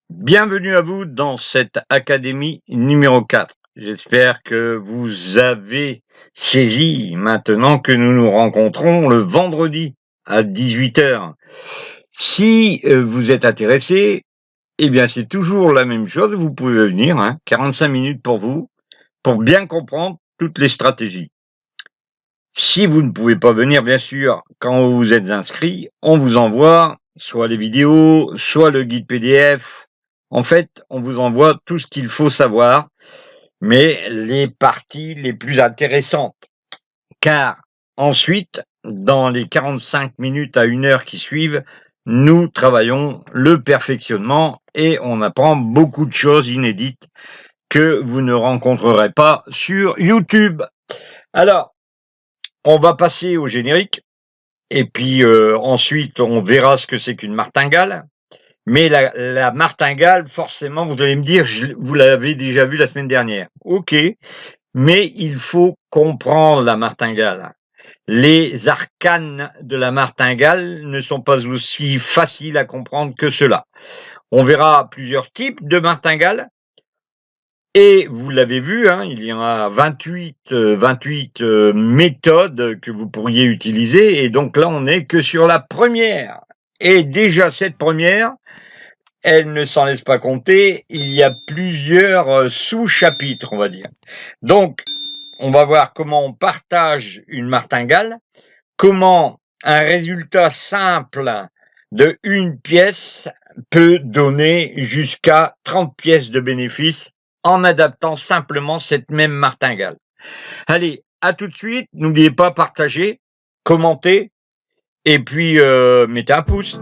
Bienvenue à vous dans cette académie numéro 4. J'espère que vous avez saisi maintenant que nous nous rencontrons le vendredi à 18 h. Si vous êtes intéressé, eh bien c'est toujours la même chose, vous pouvez venir, 45 minutes pour vous, pour bien comprendre toutes les stratégies. Si vous ne pouvez pas venir, bien sûr, quand vous êtes inscrit, on vous envoie soit les vidéos, soit le guide PDF. En fait, on vous envoie tout ce qu'il faut savoir, mais les parties les plus intéressantes. Car ensuite, dans les 45 minutes à 1 heure qui suivent, nous travaillons le perfectionnement et on apprend beaucoup de choses inédites que vous ne rencontrerez pas sur YouTube. Alors, on va passer au générique. Et puis ensuite, on verra ce que c'est qu'une martingale. Mais la martingale, forcément, vous allez me dire, vous l'avez déjà vu la semaine dernière. OK, mais il faut comprendre la martingale. Les arcanes de la martingale ne sont pas aussi faciles à comprendre que cela. On verra plusieurs types de martingales. Et vous l'avez vu, il y en a 28 méthodes que vous pourriez utiliser. Et donc là, on n'est que sur la première. Et déjà, cette première, elle ne s'en laisse pas compter. Il y a plusieurs sous-chapitres, on va dire. Donc, on va voir comment on partage une martingale, comment un résultat simple de une pièce peut donner jusqu'à 30 pièces de bénéfice en adaptant simplement cette même martingale. Allez, à tout de suite. N'oubliez pas, partager, commenter et puis mettez un pouce.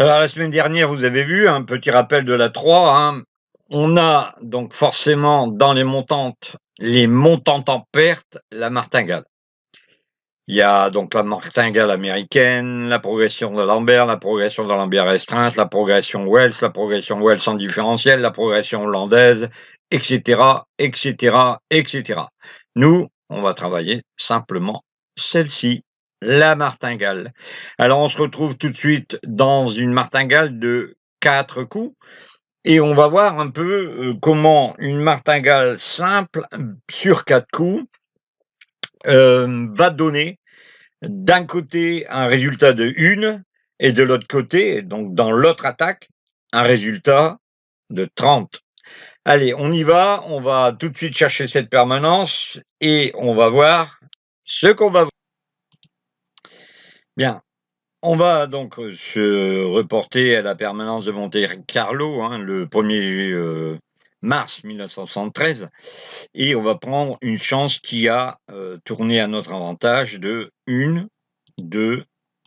Alors, la semaine dernière, vous avez vu, un petit rappel de la 3. On a donc forcément dans les montantes en perte, la martingale. Il y a donc la martingale américaine, la progression de Lambert, la progression de Lambert restreinte, la progression Wells en différentiel, la progression hollandaise, etc., etc., etc. Nous, on va travailler simplement celle-ci, la martingale. Alors, on se retrouve tout de suite dans une martingale de 4 coups et on va voir un peu comment une martingale simple sur 4 coups va donner d'un côté un résultat de 1 et de l'autre côté, donc dans l'autre attaque, un résultat de 30. Allez, on y va, on va tout de suite chercher cette permanence et on va voir ce qu'on va voir. Bien, on va donc se reporter à la permanence de Monte-Carlo, le 1er mars 1973, et on va prendre une chance qui a tourné à notre avantage de 1, 2,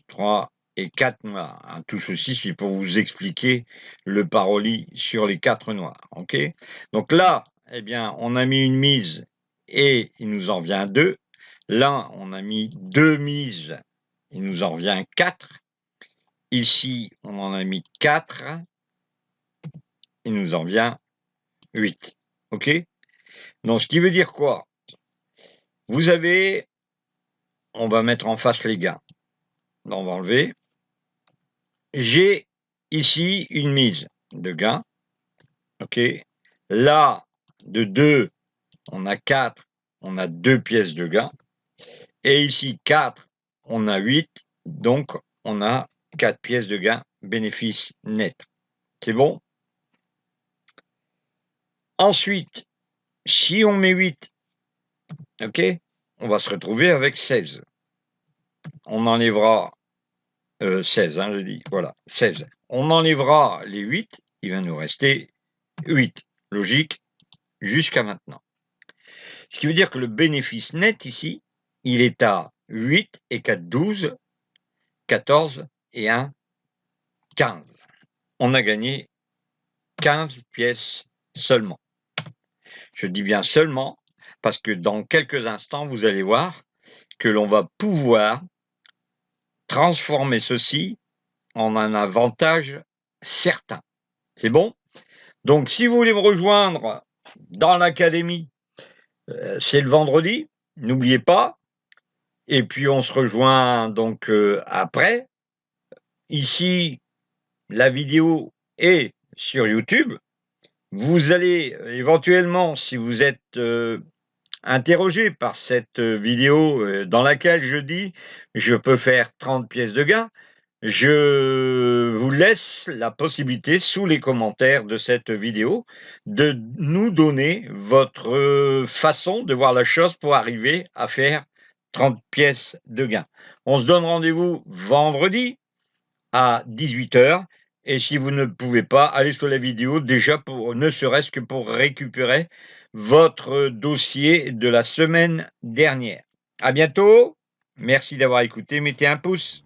3 et 4 noirs. Tout ceci, c'est pour vous expliquer le paroli sur les 4 noirs. OK? Donc là, eh bien, on a mis une mise et il nous en vient 2. Là, on a mis 2 mises, il nous en revient 4. Ici, on en a mis 4, il nous en vient 8. OK? Donc, ce qui veut dire quoi? Vous avez, on va mettre en face les gains. Donc, on va enlever. J'ai ici une mise de gain. OK? Là, de 2, on a 4, on a 2 pièces de gain. Et ici, 4, on a 8, donc on a 4 pièces de gain, bénéfice net. C'est bon? Ensuite, si on met 8, OK, on va se retrouver avec 16. On enlèvera 16, je dis, voilà, 16. On enlèvera les 8, il va nous rester 8. Logique, jusqu'à maintenant. Ce qui veut dire que le bénéfice net ici, il est à 8 et 4, 12, 14 et 1, 15. On a gagné 15 pièces seulement. Je dis bien seulement parce que dans quelques instants, vous allez voir que l'on va pouvoir transformer ceci en un avantage certain. C'est bon? Donc si vous voulez me rejoindre dans l'académie, c'est le vendredi, n'oubliez pas. Et puis on se rejoint donc après. Ici, la vidéo est sur YouTube. Vous allez éventuellement, si vous êtes interrogé par cette vidéo dans laquelle je dis je peux faire 30 pièces de gain, je vous laisse la possibilité sous les commentaires de cette vidéo de nous donner votre façon de voir la chose pour arriver à faire 30 pièces de gain. On se donne rendez-vous vendredi à 18h. Et si vous ne pouvez pas, allez sur la vidéo déjà pour ne serait-ce que pour récupérer votre dossier de la semaine dernière. À bientôt. Merci d'avoir écouté. Mettez un pouce.